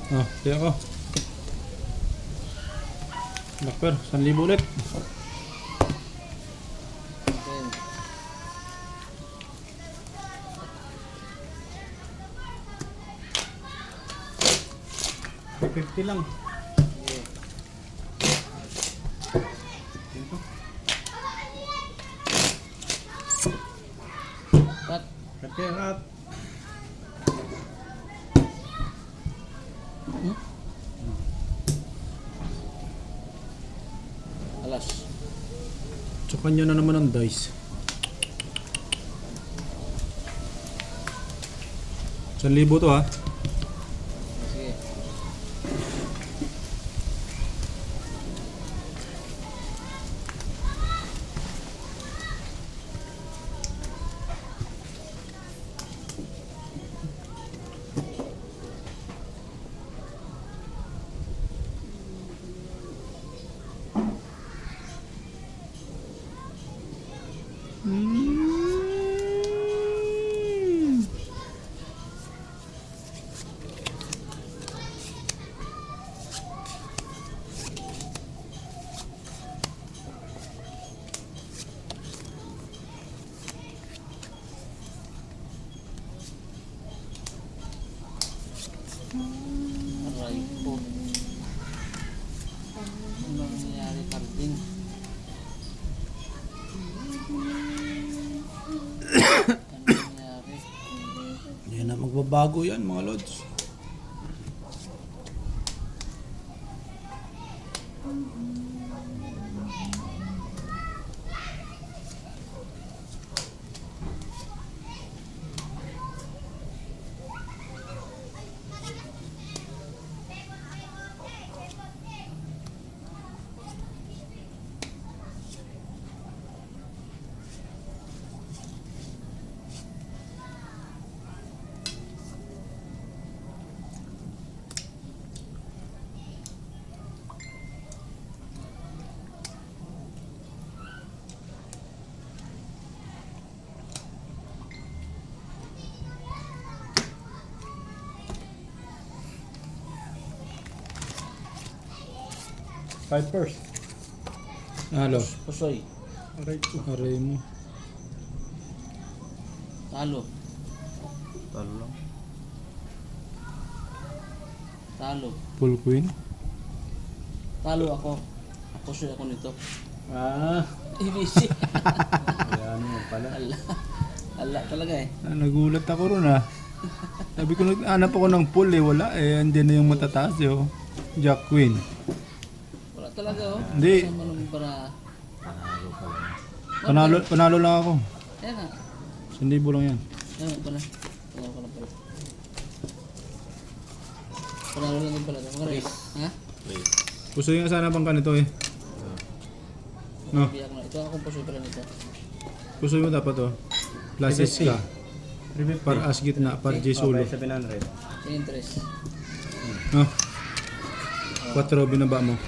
Oh, kaya ko. Lakper, 1,000 ulit. Okay. 50 lang. Cut. Kaya at Alas. tsukan nyo na naman ang dice. 1,000 to ha. Sige. Aray po. Ano nangyayari, Carding? Ano nangyayari? Yan na magbabago yan mga lods. Five first. Halo. Pusoy. Aray mo. Talo. Talo lang. Talo. Full queen. Talo ako. Pusoy ako nito. Ah. ABC. Ayan mo pala. Ala. Ala talaga eh. Nagulat ako ron ah. Sabi ko naghanap ako ng pool eh. Wala eh. Andyan na yung matataas eh oh. Jack queen. Wala talaga oh. Hindi. Saan mo naman para... Panalo lang ako. Ayan na. 1,000 lang yan. Ayan mo pala. Ayan ko na pala. Panalo lang din pala. Magaling. Ha? Please. Gusto nga sana bang ganito eh. No. Biyak na. Ito akong pusoy pala nito. Gusto mo dapat oh. Classes ka. Para as gitna. Para J solo. 700. Interest. No. 4 binaba mo.